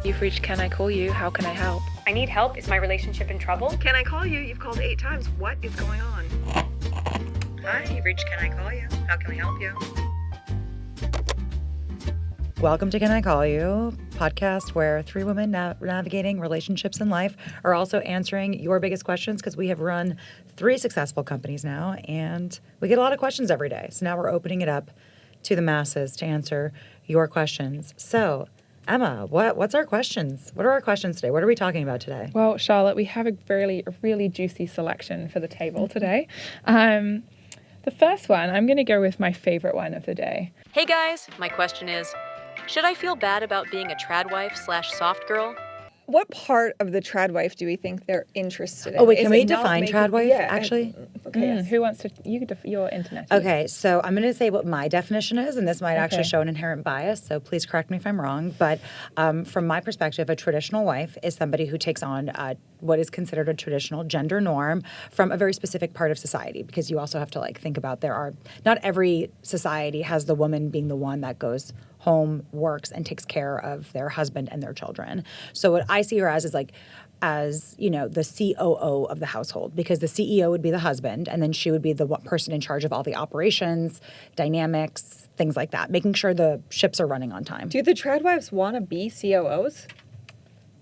You've reached Can I Call You? How can I help? I need help. Is my relationship in trouble? Can I call you? You've called 8 times. What is going on? Hi, you've reached Can I Call You? How can we help you? Welcome to Can I Call You? Podcast where three women navigating relationships in life are also answering your biggest questions because we have run 3 successful companies now and we get a lot of questions every day. So now we're opening it up to the masses to answer your questions. So Emma, what's our questions? What are our questions today? What are we talking about today? Well, Charlotte, we have a really juicy selection for the table today. The first one, I'm going to go with my favorite one of the day. Hey guys, my question is, should I feel bad about being a tradwife/soft girl? What part of the tradwife do we think they're interested in? Oh, wait, can we define tradwife, actually? Okay, yes. Who wants to, your internet. Okay, so I'm going to say what my definition is, and this might actually show an inherent bias, so please correct me if I'm wrong. But from my perspective, a traditional wife is somebody who takes on what is considered a traditional gender norm from a very specific part of society, because you also have to think about not every society has the woman being the one that goes home, works, and takes care of their husband and their children. So what I see her as is the COO of the household, because the CEO would be the husband, and then she would be the person in charge of all the operations, dynamics, things like that, making sure the ships are running on time. Do the tradwives want to be COOs?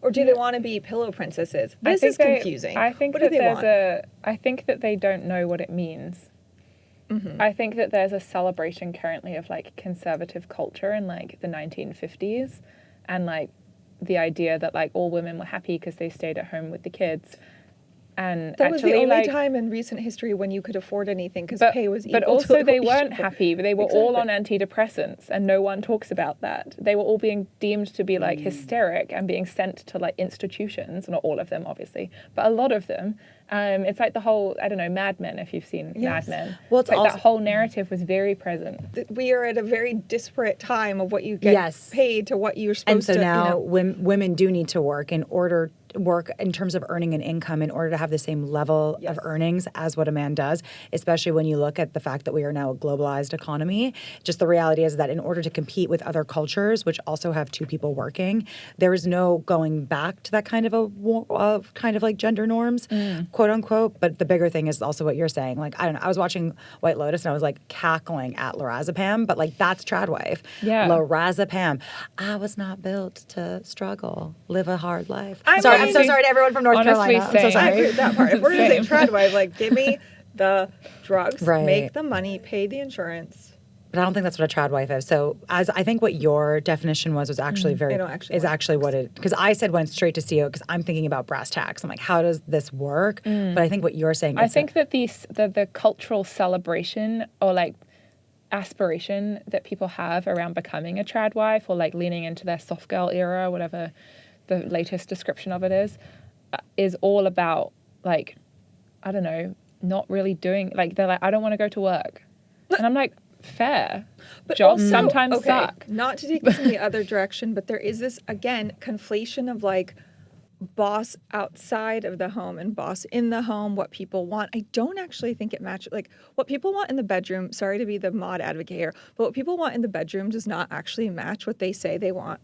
Or do they want to be pillow princesses? This is confusing. I think what do they want? I think that they don't know what it means. Mm-hmm. I think that there's a celebration currently of conservative culture in the 1950s, and the idea that all women were happy because they stayed at home with the kids. And that was the only time in recent history when you could afford anything because pay was equal. But also to they weren't happy. They were all on antidepressants, and no one talks about that. They were all being deemed to be hysteric and being sent to institutions. Not all of them, obviously, but a lot of them. It's the whole, Mad Men, if you've seen Mad Men. Well, it's that whole narrative was very present. We are at a very disparate time of what you get paid to what you're supposed to. And so now women do need to work in terms of earning an income in order to have the same level of earnings as what a man does, especially when you look at the fact that we are now a globalized economy. Just the reality is that in order to compete with other cultures, which also have 2 people working, there is no going back to that kind of gender norms, quote unquote. But the bigger thing is also what you're saying. I don't know, I was watching White Lotus and I was cackling at Lorazepam, but that's tradwife. Yeah. Lorazepam. I was not built to struggle, live a hard life. I'm so sorry to everyone from North Carolina. I'm so sorry. I agree with that part. If we're going to say tradwife, give me the drugs, make the money, pay the insurance. But I don't think that's what a tradwife is. So as I think what your definition was actually because I said went straight to CEO because I'm thinking about brass tacks. I'm how does this work? But I think what you're saying is I think that the cultural celebration or aspiration that people have around becoming a tradwife or leaning into their soft girl era, whatever the latest description of it is all about not really doing they're I don't want to go to work, and I'm fair, but jobs sometimes suck. Not to take this in the other direction, but there is this again conflation of boss outside of the home and boss in the home, what people want. I don't actually think it matches. What people want in the bedroom, sorry to be the mod advocate here, but what people want in the bedroom does not actually match what they say they want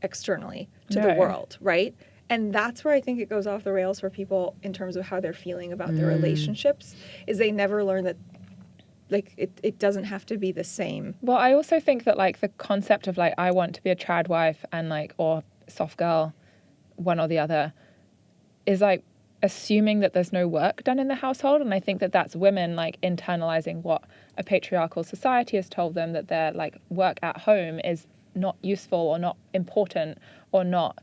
externally to the world, right? And that's where I think it goes off the rails for people in terms of how they're feeling about their relationships, is they never learn that it doesn't have to be the same. Well, I also think that the concept of I want to be a tradwife and or soft girl, one or the other, is assuming that there's no work done in the household. And I think that that's women internalizing what a patriarchal society has told them, that their work at home is not useful or not important or not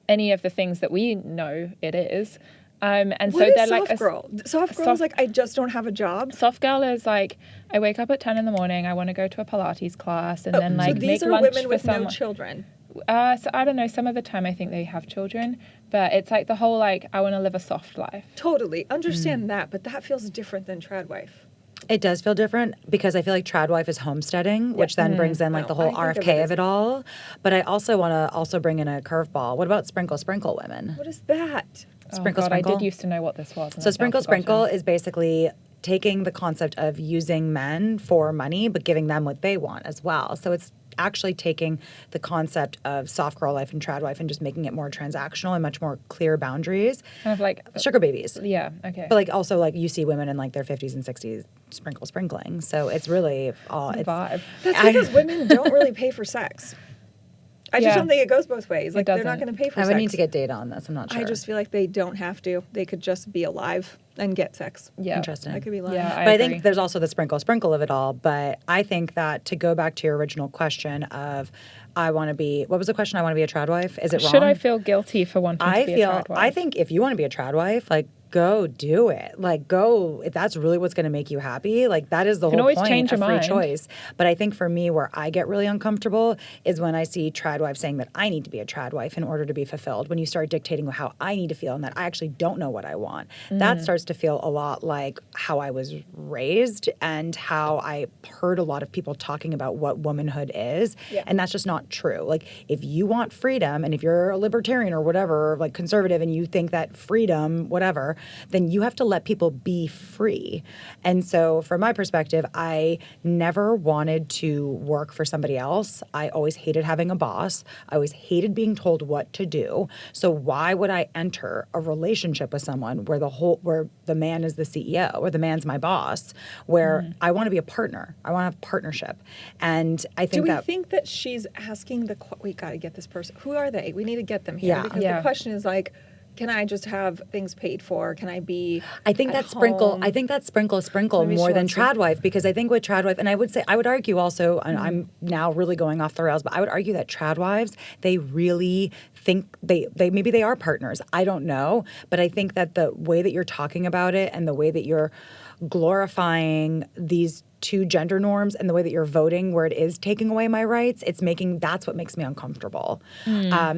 any of the things that we know it is. And what so is they're soft girl? Soft girl is I just don't have a job. Soft girl is I wake up at 10 in the morning, I want to go to a Pilates class and then so these make are lunch women with for someone. No children. So I don't know, some of the time I think they have children, but it's the whole I want to live a soft life. Totally. Understand that, but that feels different than tradwife. It does feel different because I feel tradwife is homesteading, which then brings in the whole RFK of it all. But I also want to bring in a curveball. What about sprinkle women? What is that? Sprinkle. I did used to know what this was. So sprinkle is basically taking the concept of using men for money, but giving them what they want as well. So it's actually taking the concept of soft girl life and tradwife and just making it more transactional and much more clear boundaries. Kind of like Sugar babies. yeah, okay. But like also like you see women in like their 50s and 60s sprinkling. So it's really all it's vibe. That's because women don't really pay for sex. I just Yeah. don't think it goes both ways. Like, they're not doesn't. going to pay for I sex. would need to get data on this. I'm not sure. I just feel like they don't have to. They could just be alive and get sex. Yeah. Interesting. I could be lying. Yeah, But I agree. think there's also the sprinkle of it all. But I think that to go back to your original question of, I want to be, what was the question? I want to be a tradwife. Is it wrong? Should I feel guilty for wanting I to be a feel, tradwife? I think if you want to be a tradwife, like, go do it. Like, go, if that's really what's going to make you happy, like, that is the can whole always point change of your free mind. choice. But I think for me, where I get really uncomfortable is when I see tradwives saying that I need to be a tradwife in order to be fulfilled. When you start dictating how I need to feel and that I actually don't know what I want, that starts to feel a lot like how I was raised and how I heard a lot of people talking about what womanhood is. Yeah. And that's just not true. Like, if you want freedom and if you're a libertarian or whatever, like conservative, and you think that freedom, whatever, then you have to let people be free. And so from my perspective, I never wanted to work for somebody else. I always hated having a boss. I always hated being told what to do. So why would I enter a relationship with someone where the man is the CEO or the man's my boss, where I want to be a partner. I want to have partnership. And I think Do we that think that she's asking we got to get this person? Who are they? We need to get them here. Yeah. Because Yeah. the question is like, can I just have things paid for? Can I be I think at that's sprinkle. home? I think that's sprinkle Maybe more she than wants to- tradwife, because I think with tradwife, and I would argue also, and I'm now really going off the rails, but I would argue that tradwives, they really think they maybe they are partners. I don't know, but I think that the way that you're talking about it and the way that you're glorifying these two gender norms and the way that you're voting where it is taking away my rights, that's what makes me uncomfortable.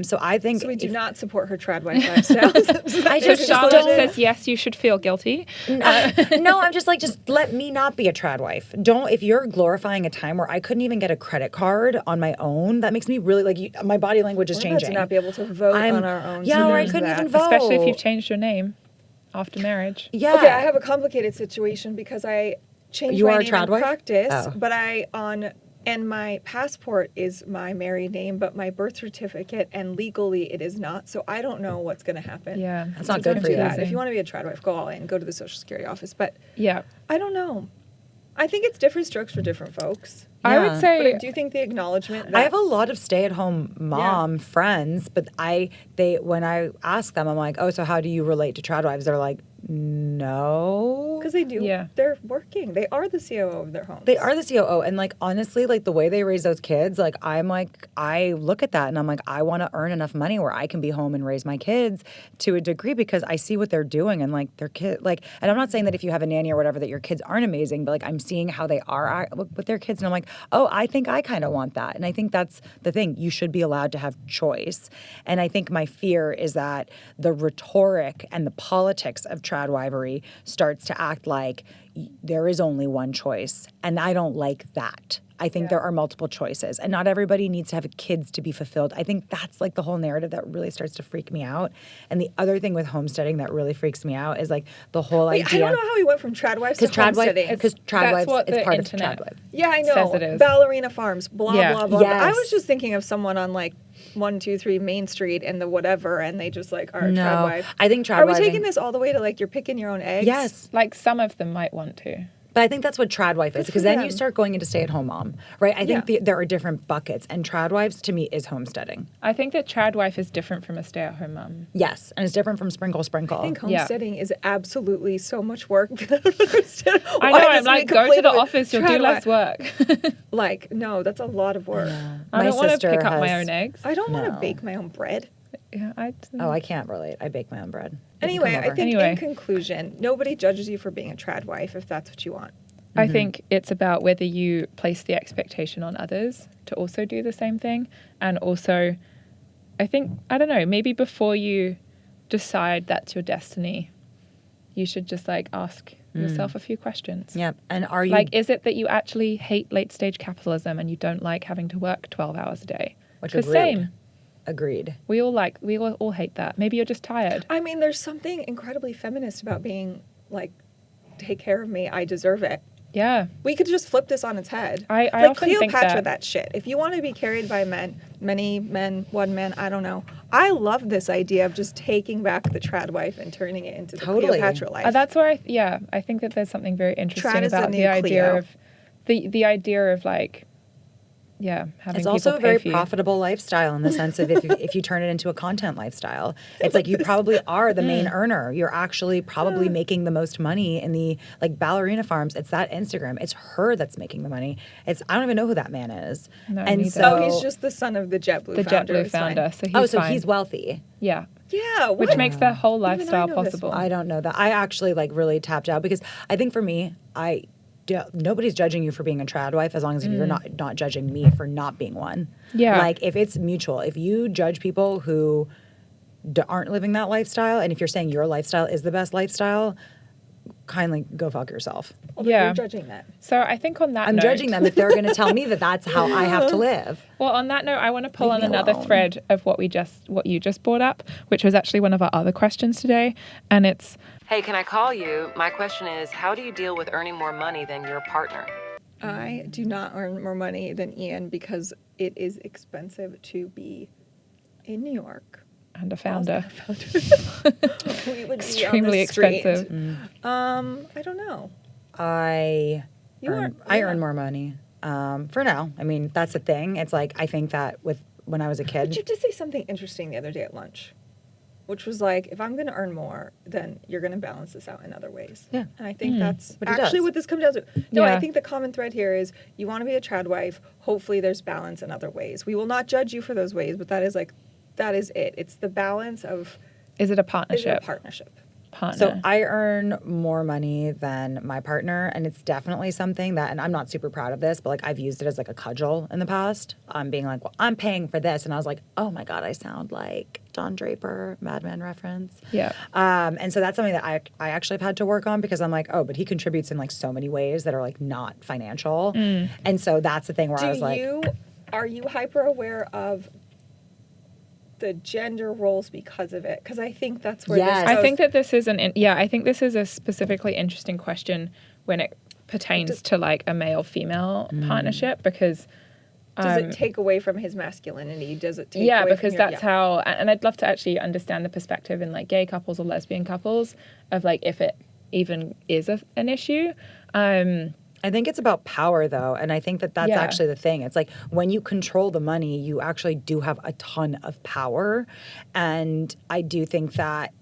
So I think So we do if- not support her tradwife lifestyle. I So just Charlotte don't- says yes, you should feel guilty. No, I'm just like, just let me not be a tradwife. If you're glorifying a time where I couldn't even get a credit card on my own, that makes me really like, my body language is We're about changing. to not be able to vote I'm- on our own. Yeah, so or I there's couldn't that. even vote. Especially if you've changed your name after marriage. Yeah. Okay, I have a complicated situation because I changed You my are a name in tradwife? practice, Oh. but and my passport is my married name, but my birth certificate and legally it is not. So I don't know what's going to happen. Yeah. That's not So good don't for do you. that. If you want to be a tradwife, go all in. Go to the Social Security office. But Yeah. I don't know. I think it's different strokes for different folks. I Yeah. would But say I do think the acknowledgement that I have a lot of stay-at-home mom friends, but when I ask them, I'm like, oh, so how do you relate to tradwives? They're like, no. because they do. Yeah. They're working. They are the COO of their homes. They are the COO, and like honestly, like the way they raise those kids, like I look at that and I'm like, I want to earn enough money where I can be home and raise my kids to a degree because I see what they're doing and like their kid, like, and I'm not saying that if you have a nanny or whatever that your kids aren't amazing, but like I'm seeing how they are with their kids, and I'm like, oh, I think I kind of want that, and I think that's the thing. You should be allowed to have choice, and I think my fear is that the rhetoric and the politics of tradwivery starts to act like there is only one choice, and I don't like that. I think there are multiple choices, and not everybody needs to have kids to be fulfilled. I think that's like the whole narrative that really starts to freak me out. And the other thing with homesteading that really freaks me out is like the whole Wait, idea. I don't know how we went from tradwives to homesteading. Because That's tradwives, what it's the part internet of tradwife. Yeah, I know. says it is. Ballerina farms, blah, Yeah. blah, blah. I Yes. was just thinking of someone on like 123 Main Street and the whatever, and they just like are a No, tradwife. I think Are we tradwiving- taking this all the way to like you're picking your own eggs? Yes. like some of them might want to. But I think that's what tradwife is, for because then you them. start going into stay-at-home mom, right? I think Yeah. there are different buckets, and tradwives to me is homesteading. I think that tradwife is different from a stay-at-home mum. Yes, and it's different from sprinkle. I think Yeah. homesteading is absolutely so much work. I don't understand I why know, this I'm like, big go to complaint the of a office, you'll do less tradwife. work. Like, no, that's a lot of work. I don't want to sister pick up my has- own eggs. I don't want to No. bake my own bread. Yeah, Oh, I can't relate. I bake my own bread. You can Anyway, come I over. think Anyway. in conclusion, nobody judges you for being a tradwife if that's what you want. I think it's about whether you place the expectation on others to also do the same thing. And also, I don't know, maybe before you decide that's your destiny, you should just like ask yourself a few questions. Yep. And are you Like, is it that you actually hate late stage capitalism and you don't like having to work 12 hours a day? Which Because agreed. same. Agreed. We all hate that. Maybe you're just tired. I mean, there's something incredibly feminist about being like, take care of me, I deserve it. Yeah. We could just flip this on its head. I like often think Cleopatra, that shit. If you want to be carried by many men, one man, I don't know. I love this idea of just taking back the trad wife and turning it into the Cleopatra life. That's where I think that there's something very interesting Trad is the about new the idea Cleo. of the idea of like, having It's people also a pay very for you. profitable lifestyle in the sense of if you turn it into a content lifestyle, it's like you probably are the main earner. You're actually probably making the most money in the like ballerina farms. It's that Instagram. It's her that's making the money. I don't even know who that man is. No, and neither. so He's just the son of the JetBlue The founder. JetBlue It's fine. founder. So he's he's wealthy. Yeah. Yeah, Which what? makes their whole Even I lifestyle know this possible. one. I don't know that. I actually like really tapped out because I think for me, nobody's judging you for being a trad wife as long as you're not judging me for not being one. Yeah. Like if it's mutual, if you judge people who aren't living that lifestyle, and if you're saying your lifestyle is the best lifestyle, kindly go fuck yourself. Well, then Yeah. you're judging that. So I think on that I'm note, judging them if they're going to tell me that that's how I have to live. Well, on that note, I want to pull Leave on me another alone. thread of what you just brought up, which was actually one of our other questions today, and it's Hey, can I call you? My question is, how do you deal with earning more money than your partner? I do not earn more money than Ian because it is expensive to be in New York. and a founder. We would Extremely be on the street. expensive. I don't know. I You earn, aren't- I yeah. earn more money for now. I mean, that's the thing. It's like I think that when I was a But kid, you did say something interesting the other day at lunch, which was like, if I'm going to earn more, then you're going to balance this out in other ways. Yeah. And I think that's But he actually does. what this comes down to. No, Yeah. I think the common thread here is you want to be a trad wife. Hopefully there's balance in other ways. We will not judge you for those ways, but that is it. It's the balance of, Is it a is it partnership? a partnership? Partner. so I earn more money than my partner, and it's definitely something that, and I'm not super proud of this, but like I've used it as like a cudgel in the past. I'm being like, well, I'm paying for this, and I was like, oh my god, I sound like Don Draper, Mad Men reference. Yeah. And so that's something that I actually have had to work on because I'm like, oh, but he contributes in like so many ways that are like not financial, and so that's the thing where I was like, Are you hyper aware of the gender roles because of it? Because I think that's where Yes. this goes. I think that this is I think this is a specifically interesting question when it pertains to like a male-female partnership because does it take away from his masculinity? Does it take yeah, away because from your, that's how, and I'd love to actually understand the perspective in like gay couples or lesbian couples of like if it even is an issue. I think it's about power, though, and I think that that's Yeah. actually the thing. It's like when you control the money, you actually do have a ton of power, and I do think that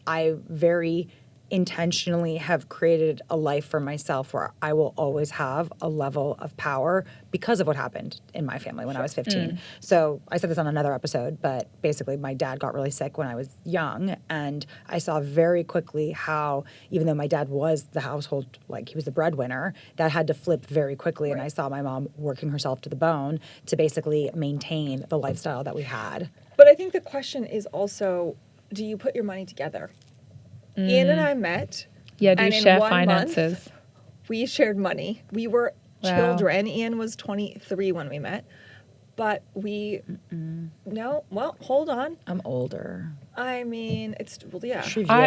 I very intentionally have created a life for myself where I will always have a level of power because of what happened in my family when I was 15. So I said this on another episode, but basically my dad got really sick when I was young, and I saw very quickly how even though my dad was the household, like he was the breadwinner, that had to flip very quickly, and I saw my mom working herself to the bone to basically maintain the lifestyle that we had. But I think the question is also, do you put your money together? Ian and I met. Yeah, do you and in share 1 month, finances? we shared money. We were Wow. children. Ian was 23 when we met. But we, no, well, hold on. I'm older. I mean, it's, well, yeah.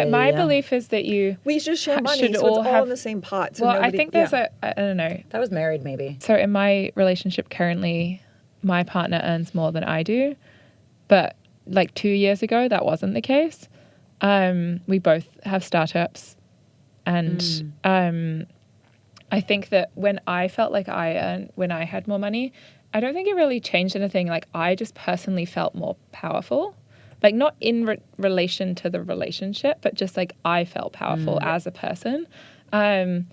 My Yeah. belief is that you We just share money, should so it's all have in the same pot. So well, I nobody- think there's yeah. I don't know. That was married, maybe. So in my relationship currently, my partner earns more than I do, but like 2 years ago, that wasn't the case. We both have startups, and I think that when I felt like when I had more money, I don't think it really changed anything. Like I just personally felt more powerful, like not in relation to the relationship, but just like I felt powerful as a person. And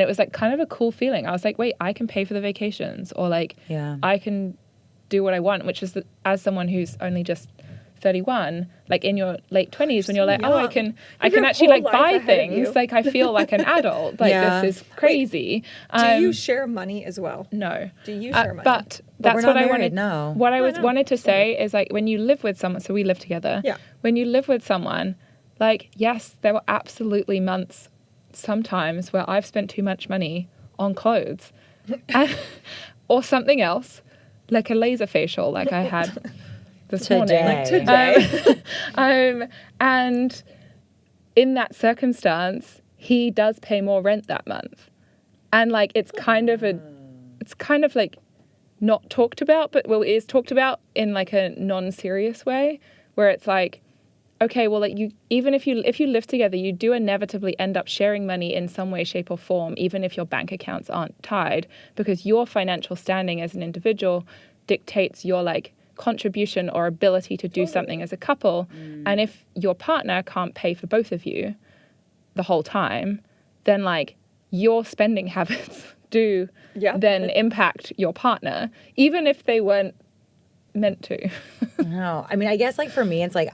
it was like kind of a cool feeling. I was like, wait, I can pay for the vacations, or like Yeah. I can do what I want, which is as someone who's only just 31, like in your late 20s when you're like, oh, I young. can Your actually whole like life buy ahead of things. you. Like I feel like an adult. Like Yeah. this is crazy. Do you share money as well? No. Do you share money? But But that's we're what not I married, wanted. no. What I No, was no. wanted to say is like when you live with someone, so we live together. Yeah. When you live with someone, like yes, there were absolutely months, sometimes where I've spent too much money on clothes, or something else, like a laser facial, like I had this morning. Today. Today. And in that circumstance, he does pay more rent that month. And like it's kind of like not talked about, but well, it is talked about in like a non-serious way, where it's like, okay, well, like you, even if you live together, you do inevitably end up sharing money in some way, shape, or form, even if your bank accounts aren't tied, because your financial standing as an individual dictates your like contribution or ability to do something as a couple. And if your partner can't pay for both of you the whole time, then like your spending habits do then impact your partner, even if they weren't meant to. No, I mean, I guess like for me, it's like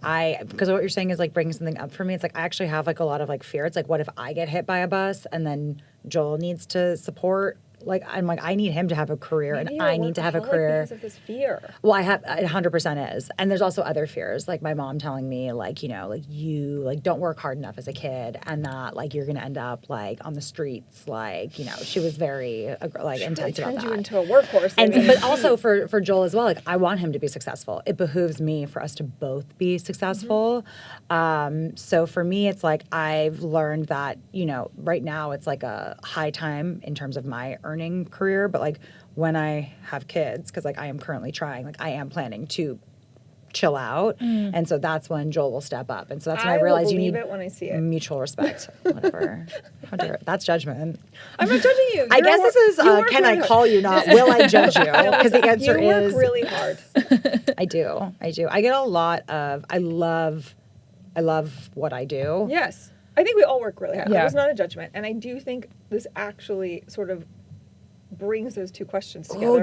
because what you're saying is like bringing something up for me. It's like I actually have like a lot of like fear. It's like, what if I get hit by a bus and then Joel needs to support? Like, I'm like, I need him to have a career and I need to have a career. Because of this fear. Well, I have, it 100% is. And there's also other fears, like my mom telling me, like, you know, like you, like, don't work hard enough as a kid and that, like, you're going to end up, like, on the streets. Like, you know, she was very, like, intense about that. Turned you into a workhorse. And, but also for Joel as well, like, I want him to be successful. It behooves me for us to both be successful. So for me, it's like, I've learned that, you know, right now it's like a high time in terms of my earning career, but like when I have kids, because like I am currently trying, like I am planning to chill out, and so that's when Joel will step up, and so that's when I realize you need it when I see it. Mutual respect. Whatever. How dare that's judgment. I'm not judging you. I guess this is can I call you, not will I judge you? Because the answer you work is really hard. I do. I get a lot of I love what I do. Yes, I think we all work really hard. Yeah. It's not a judgment, and I do think this actually sort of brings those two questions together,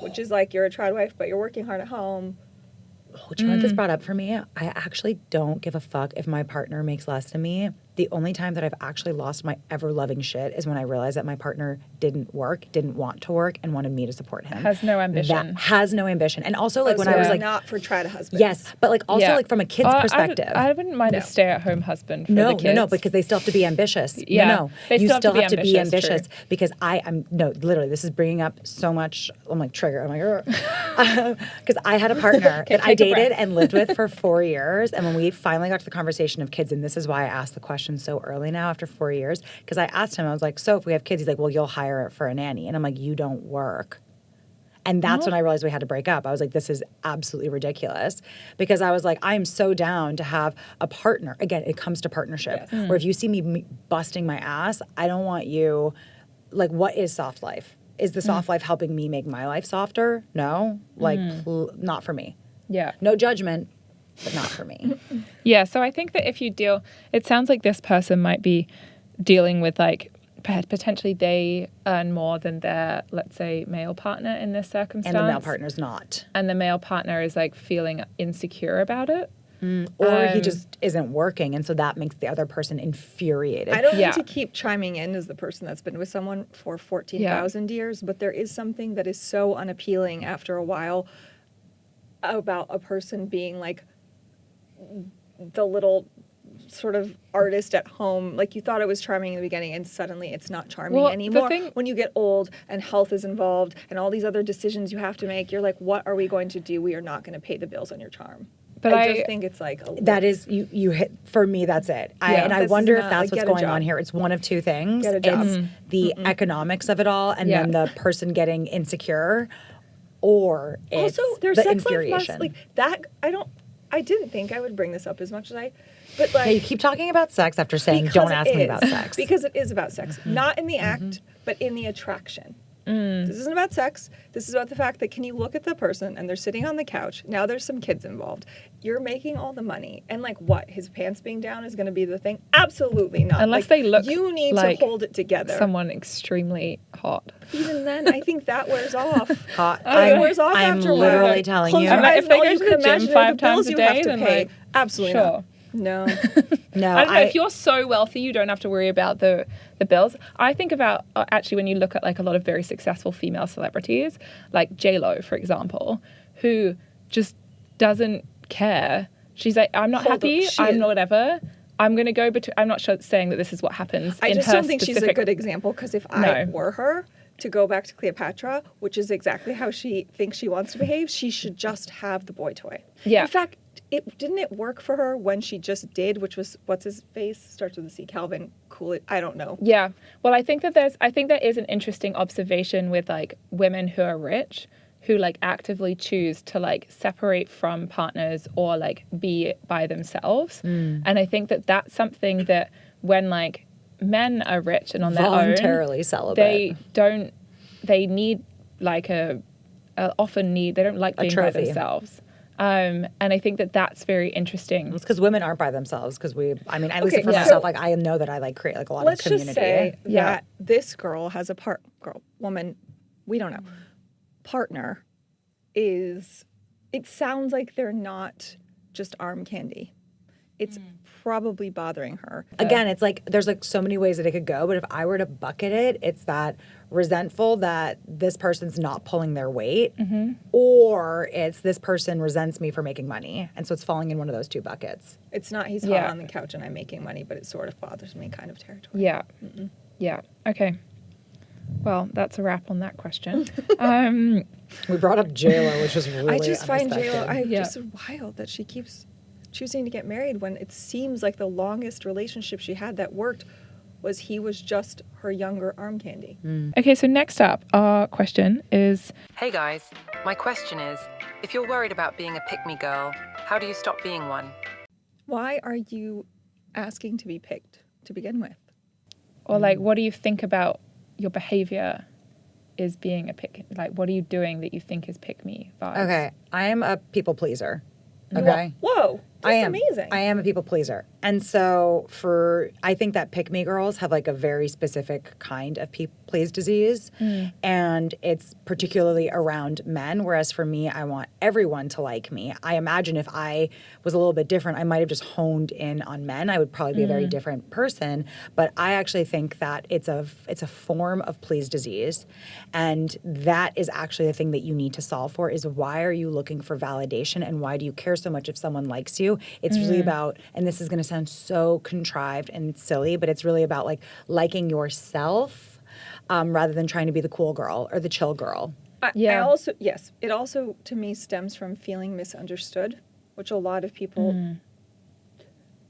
which is like you're a tradwife, but you're working hard at home. Do you know what this brought up for me? I actually don't give a fuck if my partner makes less than me. The only time that I've actually lost my ever-loving shit is when I realized that my partner didn't work, didn't want to work, and wanted me to support him. Has no ambition. That has no ambition. And also, like, when I was like... Not for trad husbands. Yes, but, like, also, like, from a kid's perspective. I wouldn't mind a stay-at-home husband for the kids. No, because they still have to be ambicious. Yeah, No, they you still have to be ambitious, ambitious. true. Because literally, this is bringing up so much, I'm like, trigger. I'm like, because I had a partner that I dated and lived with for 4 years. And when we finally got to the conversation of kids, and this is why I asked the question so early now after 4 years, because I asked him, I was like, so if we have kids, he's like, well, you'll hire for a nanny. And I'm like, you don't work. And that's when I realized we had to break up. I was like, this is absolutely ridiculous. Because I was like, I'm so down to have a partner. Again, it comes to partnership. Yes. Where if you see me busting my ass, I don't want you, like, what is soft life? Is the soft life helping me make my life softer? No. Like, not for me. Yeah. No judgment, but not for me. Yeah, so I think that if you deal, it sounds like this person might be dealing with like potentially they earn more than their, let's say, male partner in this circumstance. And the male partner's not. And the male partner is like feeling insecure about it. Or he just isn't working, and so that makes the other person infuriated. I don't need to keep chiming in as the person that's been with someone for 14,000 years, but there is something that is so unappealing after a while about a person being like the little sort of artist at home. Like you thought it was charming in the beginning and suddenly it's not charming anymore. When you get old and health is involved and all these other decisions you have to make, you're like, what are we going to do? We are not going to pay the bills on your charm. But I just think it's like that is you hit for me. That's it. I wonder if that's what's going on here. It's one of two things. Get a job. It's the economics of it all, and then the person getting insecure, or it's also their the sex infuriation. life like that. I didn't think I would bring this up as much as but like you keep talking about sex after saying don't ask me about sex because it is about sex, not in the act, but in the attraction. This isn't about sex. This is about the fact that can you look at the person and they're sitting on the couch. Now there's some kids involved. You're making all the money. And like what? His pants being down is going to be the thing? Absolutely not. Unless they look you need like to hold it together. Someone extremely hot. Even then, I think that wears off. hot. It wears off after a while. Literally telling Close you. your eyes If they and all go you to can the gym imagine are 5 the bills times a you have day, to then pay. like, Absolutely sure. not. No. No, I don't know, if you're so wealthy, you don't have to worry about the bills. I think about, actually, when you look at like a lot of very successful female celebrities, like J-Lo, for example, who just doesn't care. She's like, I'm not happy, I'm not whatever. I'm going to go between, I'm not sure saying that this is what happens I in just her don't think she's a good example because if I were her, to go back to Cleopatra, which is exactly how she thinks she wants to behave, she should just have the boy toy. Yeah. In fact, didn't it work for her when she just did, which was what's his face starts with a C, Calvin Coolidge. I don't know. Yeah. Well, I think there is an interesting observation with like women who are rich who like actively choose to like separate from partners or like be by themselves. And I think that that's something that when like men are rich and on their own, Voluntarily celibate. they need like they don't like being by trophy. themselves. And I think that that's very interesting. It's because women aren't by themselves. Because at least Okay, for yeah. myself, like I know that I like create like a lot of Let's community. just say Yeah. that this girl has a woman, we don't know, partner is, it sounds like they're not just arm candy. It's probably bothering her. Again, it's like there's like so many ways that it could go, but if I were to bucket it, it's that resentful that this person's not pulling their weight, or it's this person resents me for making money, and so it's falling in one of those two buckets. It's not he's Yeah. hot on the couch and I'm making money, but it sort of bothers me kind of territory. Yeah. Yeah. Okay. Well, that's a wrap on that question. We brought up JLo, which was really I just find unexpected. just wild that she keeps choosing to get married when it seems like the longest relationship she had that worked was he was just her younger arm candy. Okay, so next up, our question is, Hey guys, my question is, if you're worried about being a pick-me girl, how do you stop being one? Why are you asking to be picked to begin with? or like, what do you think about your behavior is being a pick? Like, what are you doing that you think is pick me vibes? Okay, I am a people pleaser. Okay. Whoa, that's I am amazing. I am a people pleaser. And so I think that pick me girls have like a very specific kind of people please disease. And it's particularly around men. Whereas for me, I want everyone to like me. I imagine if I was a little bit different, I might have just honed in on men. I would probably be a very different person. But I actually think that it's a form of please disease. And that is actually the thing that you need to solve for is why are you looking for validation and why do you care so much if someone likes you? It's really about, and this is going to sound so contrived and silly, but it's really about like liking yourself rather than trying to be the cool girl or the chill girl. I also, yes, it also to me stems from feeling misunderstood, which a lot of people,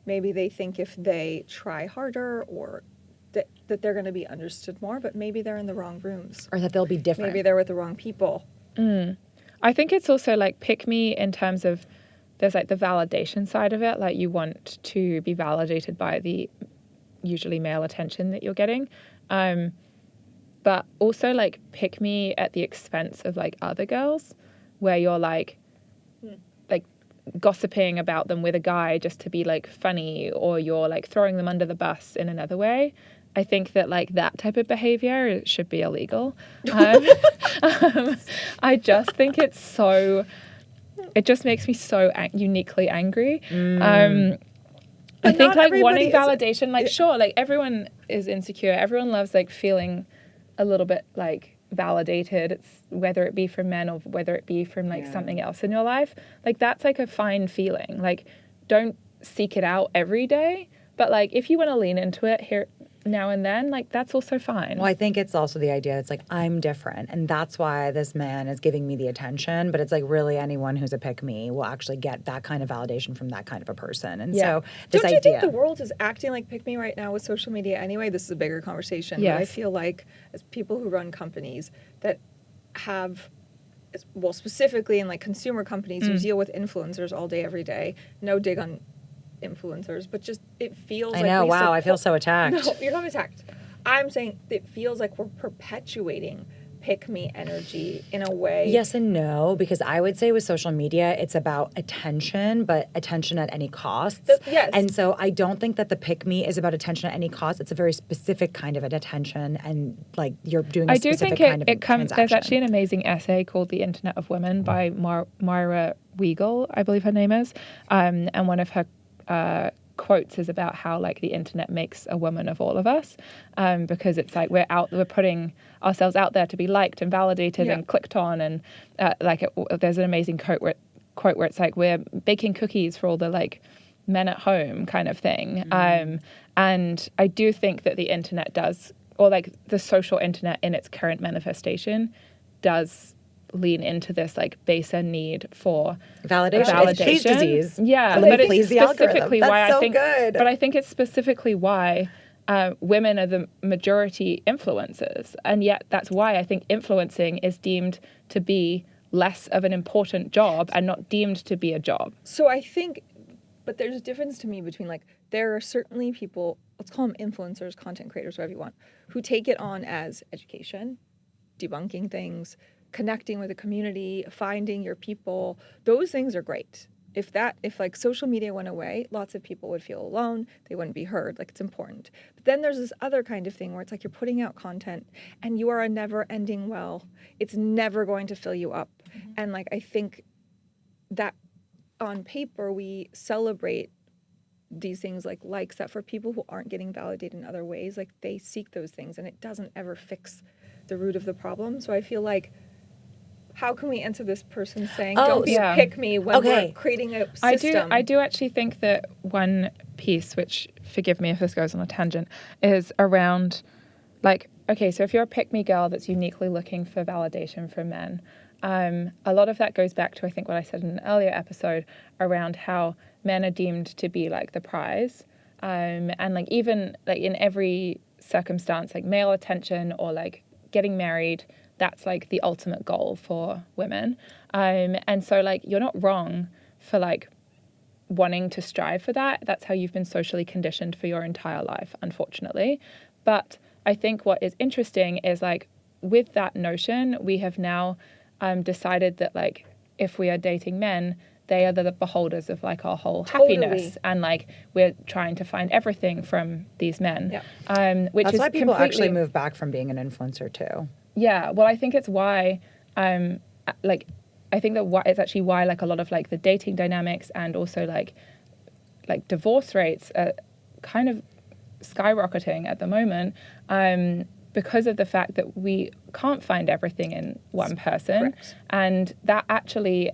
maybe they think if they try harder or that they're going to be understood more, but maybe they're in the wrong rooms. Or that they'll be different. Maybe they're with the wrong people. I think it's also like pick me in terms of there's like the validation side of it. Like you want to be validated by the usually male attention that you're getting. But also like pick me at the expense of like other girls where you're like gossiping about them with a guy just to be like funny or you're like throwing them under the bus in another way. I think that like that type of behavior should be illegal. I just think it just makes me so uniquely angry. I think like wanting validation, like sure, like everyone is insecure. Everyone loves like feeling a little bit like validated. It's whether it be from men or whether it be from like something else in your life. Like that's like a fine feeling. Like don't seek it out every day. But like if you want to lean into it here now and then, like that's also fine. Well, I think it's also the idea it's like I'm different and that's why this man is giving me the attention, but it's like really anyone who's a pick me will actually get that kind of validation from that kind of a person. And so this Don't you idea think the world is acting like pick me right now with social media anyway? This is a bigger conversation. Yes. But I feel like as people who run companies that have, well, specifically in like consumer companies, you deal with influencers all day, every day. No dig on influencers, but just it feels I like know, we wow, I feel so attacked. No, you're not attacked. I'm saying it feels like we're perpetuating pick me energy in a way. Yes and no, because I would say with social media, it's about attention, but attention at any cost. Yes. And so I don't think that the pick me is about attention at any cost. It's a very specific kind of an attention, and like you're doing a I do specific think kind of it comes. There's transaction. actually an amazing essay called "The Internet of Women" by Myra Weigel, I believe her name is, and one of her quotes is about how like the internet makes a woman of all of us, because it's like we're putting ourselves out there to be liked and validated and clicked on, and there's an amazing quote where it's like we're baking cookies for all the like men at home kind of thing. And I do think that the internet does, or like the social internet in its current manifestation does lean into this like baser need for Validation. It's cheese disease. Yeah, Let me but it's please the algorithm. specifically That's why so I think. good. But I think it's specifically why women are the majority influencers, and yet that's why I think influencing is deemed to be less of an important job and not deemed to be a job. So I think, but there's a difference to me between like, there are certainly people, let's call them influencers, content creators, whatever you want, who take it on as education, debunking things, connecting with a community, finding your people. Those things are great. If like social media went away, lots of people would feel alone. They wouldn't be heard. Like, it's important. But then there's this other kind of thing where it's like you're putting out content and you are a never ending well. It's never going to fill you up. And like, I think that on paper, we celebrate these things like likes, that for people who aren't getting validated in other ways, like they seek those things and it doesn't ever fix the root of the problem. So I feel like, how can we answer this person saying, don't be a pick me when we're creating a system? I do actually think that one piece, which, forgive me if this goes on a tangent, is around like, okay, so if you're a pick me girl that's uniquely looking for validation from men, a lot of that goes back to, I think, what I said in an earlier episode around how men are deemed to be like the prize. And like even like in every circumstance, like male attention or like getting married, that's like the ultimate goal for women. And so like you're not wrong for like wanting to strive for that. That's how you've been socially conditioned for your entire life, unfortunately. But I think what is interesting is like with that notion, we have now decided that like if we are dating men, they are the beholders of like our whole happiness, and like we're trying to find everything from these men. Which That's is why people actually move back from being an influencer too. Yeah, well, I think it's why, like, I think that it's actually why like a lot of like the dating dynamics and also like divorce rates are kind of skyrocketing at the moment, because of the fact that we can't find everything in one person. Correct. And that actually,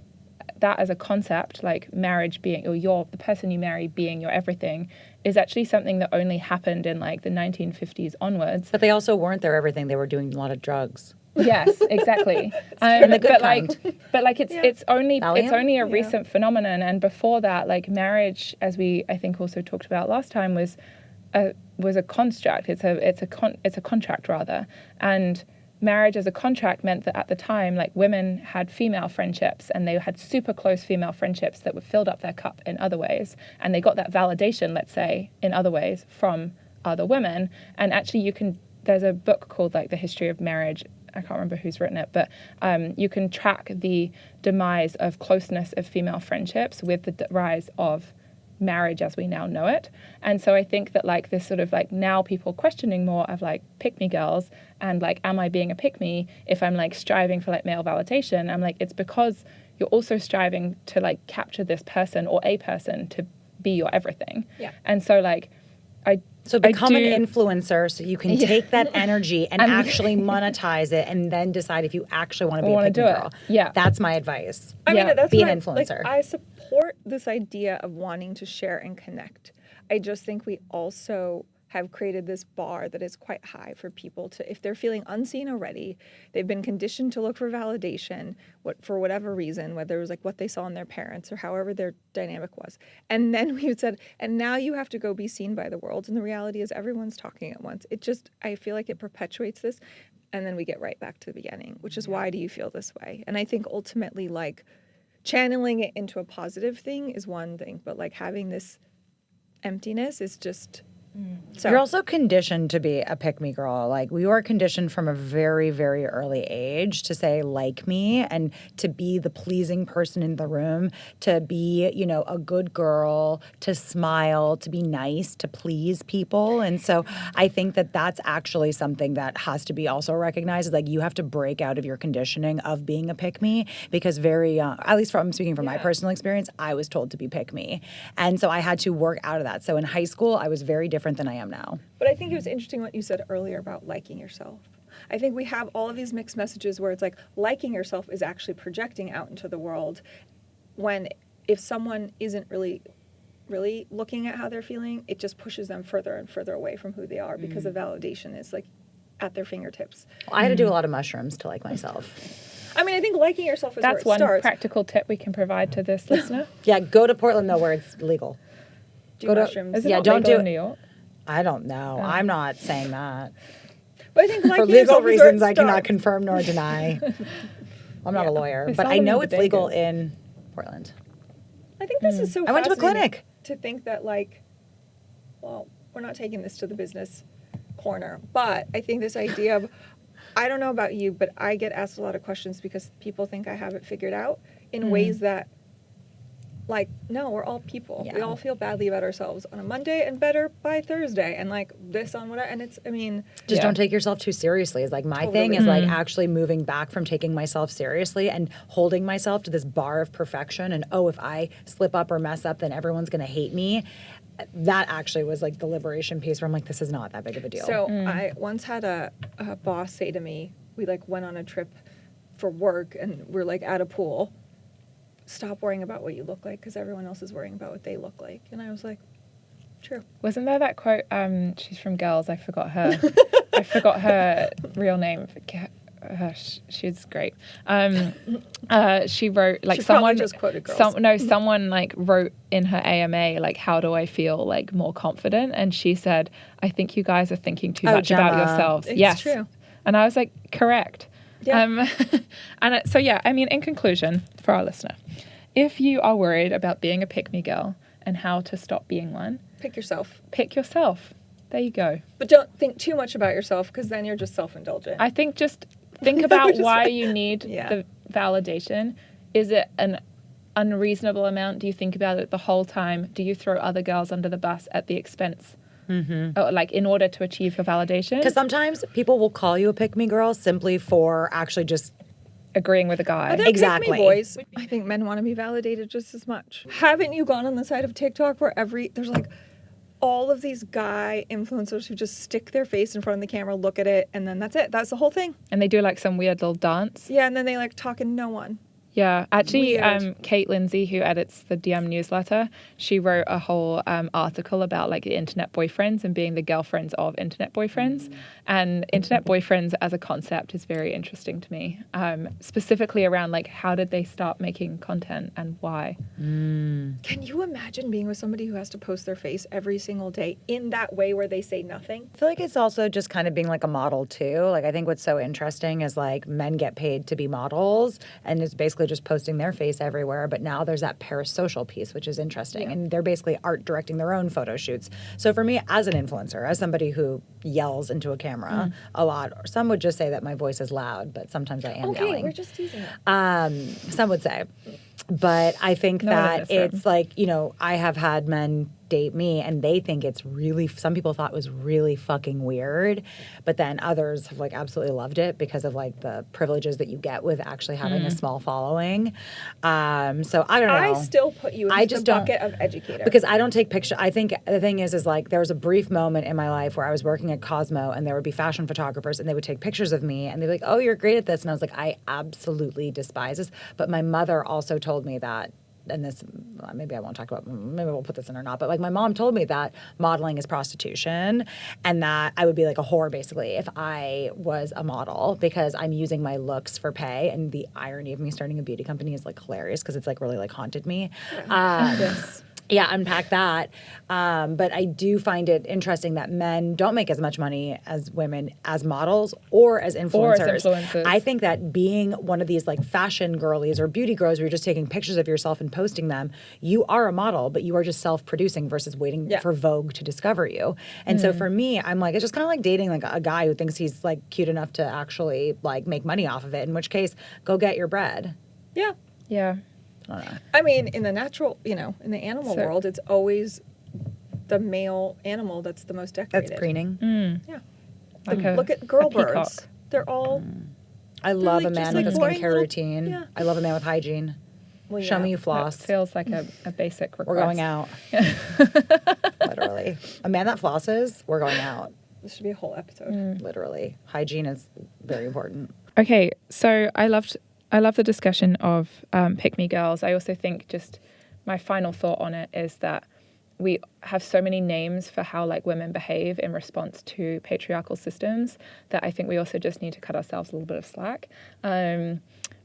that as a concept, like marriage being, or the person you marry being your everything, is actually something that only happened in like the 1950s onwards. But they also weren't their everything. They were doing a lot of drugs. Yes, exactly. And the good kind. It's only a recent phenomenon, and before that, like marriage, as we I think also talked about last time, was a construct. It's a contract rather, and marriage as a contract meant that at the time, like women had female friendships and they had super close female friendships that would filled up their cup in other ways, and they got that validation, let's say, in other ways from other women. And actually, there's a book called like The History of Marriage. I can't remember who's written it, but you can track the demise of closeness of female friendships with the rise of marriage as we now know it. And so I think that like this sort of like now people questioning more of like pick me girls and like, am I being a pick me if I'm like striving for like male validation? I'm like, it's because you're also striving to like capture this person or a person to be your everything. Yeah. And so like So become an influencer so you can take that energy and actually monetize it and then decide if you actually want to be a pick me girl. Yeah. That's my advice. I mean, that's be an influencer. Like, I support this idea of wanting to share and connect. I just think we also have created this bar that is quite high for people to, if they're feeling unseen already, they've been conditioned to look for validation for whatever reason, whether it was like what they saw in their parents or however their dynamic was. And then we said, and now you have to go be seen by the world. And the reality is everyone's talking at once. I feel like it perpetuates this. And then we get right back to the beginning, which is why do you feel this way? And I think ultimately like channeling it into a positive thing is one thing, but like having this emptiness is just... So. You're also conditioned to be a pick-me girl. Like, we were conditioned from a very, very early age to say, like me, and to be the pleasing person in the room, to be, a good girl, to smile, to be nice, to please people. And so I think that that's actually something that has to be also recognized. Is like, you have to break out of your conditioning of being a pick-me, because very young, at least I'm speaking from my personal experience, I was told to be pick-me. And so I had to work out of that. So in high school, I was very different than I am now. But I think it was interesting what you said earlier about liking yourself. I think we have all of these mixed messages where it's like liking yourself is actually projecting out into the world, when if someone isn't really looking at how they're feeling, it just pushes them further and further away from who they are, because the validation is like at their fingertips. Well, I had to do a lot of mushrooms to like myself. I mean, I think liking yourself is That's where one it starts. practical tip we can provide to this listener. Yeah, go to Portland though, where it's legal. Do Go to- mushrooms. Is it Yeah, not don't legal do in it. New York? I don't know. I'm not saying that. But I think For liking legal yourself is where it reasons, I cannot starts. confirm nor deny. I'm not a lawyer, They but sell I them in know it's bodegas. legal in Portland. I think this is so I went to a fascinating clinic. to think that, like, well, we're not taking this to the business corner, but I think this idea of, I don't know about you, but I get asked a lot of questions because people think I have it figured out in ways that, like, no, we're all people. We Yeah. all feel badly about ourselves on a Monday and better by Thursday, and like this on whatever. And it's, I mean, Just don't take yourself too seriously is like my thing Totally. is like actually moving back from taking myself seriously and holding myself to this bar of perfection and if I slip up or mess up then everyone's going to hate me. That actually was like the liberation piece where I'm like, this is not that big of a deal. So I once had a boss say to me, we like went on a trip for work and we're like at a pool. Stop worrying about what you look like because everyone else is worrying about what they look like. And I was like, true. Wasn't there that quote? She's from Girls. I forgot her. I forgot her real name. She's great. She wrote like She probably someone just quoted Girls. someone like wrote in her AMA like, how do I feel like more confident? And she said, I think you guys are thinking too much about Gemma. yourselves. It's yes, true. and I was like, correct. Yeah. So yeah, I mean, in conclusion, for our listener, if you are worried about being a pick-me girl and how to stop being one, Pick yourself. pick yourself. There you go. But don't think too much about yourself because then you're just self-indulgent. I think just think about Just why like- you need Yeah. the validation. Is it an unreasonable amount? Do you think about it the whole time? Do you throw other girls under the bus at the expense? Or, like in order to achieve your validation? Because sometimes people will call you a pick-me girl simply for actually just Agreeing with a guy. They're Exactly. pick-me boys. I think men want to be validated just as much. Haven't you gone on the side of TikTok where there's like all of these guy influencers who just stick their face in front of the camera, look at it, and then that's it. That's the whole thing. And they do like some weird little dance. Yeah, and then they like talk and no one. Yeah, actually, Weird. Kate Lindsay, who edits the DM newsletter, she wrote a whole article about like the internet boyfriends and being the girlfriends of internet boyfriends. And internet boyfriends as a concept is very interesting to me, specifically around like how did they start making content and why? Can you imagine being with somebody who has to post their face every single day in that way where they say nothing? I feel like it's also just kind of being like a model too. Like I think what's so interesting is like men get paid to be models and it's basically just posting their face everywhere. But now there's that parasocial piece, which is interesting. And they're basically art directing their own photo shoots. So for me as an influencer, as somebody who yells into a camera a lot, or some would just say that my voice is loud, but sometimes I am Okay, yelling. we're just teasing it. Some would say. But I think No one in that this room. it's like, you know, I have had men date me and they think it's really, some people thought it was really fucking weird. But then others have like absolutely loved it because of like the privileges that you get with actually having a small following. So I don't know. I still put you in I the just don't- bucket of educator. Because I don't take pictures. I think the thing is like there was a brief moment in my life where I was working at Cosmo and there would be fashion photographers and they would take pictures of me and they'd be like, oh, you're great at this. And I was like, I absolutely despise this. But my mother also told me that, and this, maybe I won't talk about, maybe we'll put this in or not, but like my mom told me that modeling is prostitution and that I would be like a whore basically if I was a model because I'm using my looks for pay. And the irony of me starting a beauty company is like hilarious because it's like really like haunted me. Yeah, unpack that. But I do find it interesting that men don't make as much money as women as models or as influencers. influencers. I think that being one of these like fashion girlies or beauty girls where you're just taking pictures of yourself and posting them, you are a model, but you are just self-producing versus waiting for Vogue to discover you. And so for me, I'm like, it's just kind of like dating like a guy who thinks he's like cute enough to actually like make money off of it, in which case, go get your bread. yeah. Yeah. I mean, in the natural, in the animal So- world, it's always the male animal that's the most decorated. That's preening. Yeah. Like a- Look at girl a peacock. birds. They're all. I love like a just man like with a boring skincare little- routine. yeah. I love a man with hygiene. Well, Show yeah. me you That floss. feels like a basic request. We're going out. Literally. A man that flosses, we're going out. This should be a whole episode. Literally. Hygiene is very important. Okay, so I love the discussion of pick me girls. I also think just my final thought on it is that we have so many names for how like women behave in response to patriarchal systems that I think we also just need to cut ourselves a little bit of slack.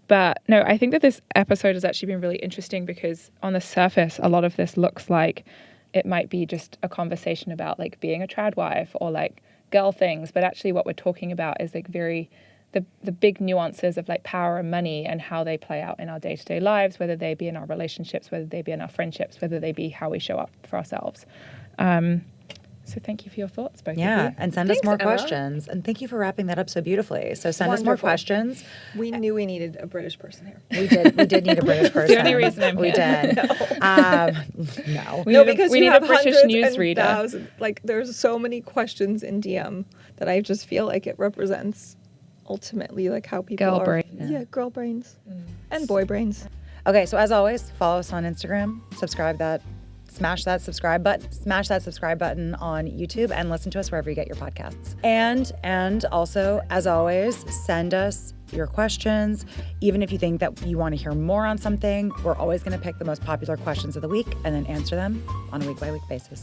But no, I think that this episode has actually been really interesting because on the surface, a lot of this looks like it might be just a conversation about like being a trad wife or like girl things. But actually what we're talking about is like the big nuances of like power and money and how they play out in our day-to-day lives, whether they be in our relationships, whether they be in our friendships, whether they be how we show up for ourselves. So thank you for your thoughts, both of you. And send us Thanks, more Emma. questions. And thank you for wrapping that up so beautifully. So send us more Wonderful. questions. We knew we needed a British person here. We did need a British person. the only reason I'm we here. did. No. We No, need because we you need have a British hundreds and newsreader. thousands. Like, there's so many questions in DM that I just feel like it represents ultimately like how people Girl are. brain. Yeah, girl brains and boy brains. Okay, so as always, follow us on Instagram, smash that subscribe button on YouTube, and listen to us wherever you get your podcasts. And also, as always, send us your questions. Even if you think that you want to hear more on something, we're always going to pick the most popular questions of the week and then answer them on a week-by-week basis.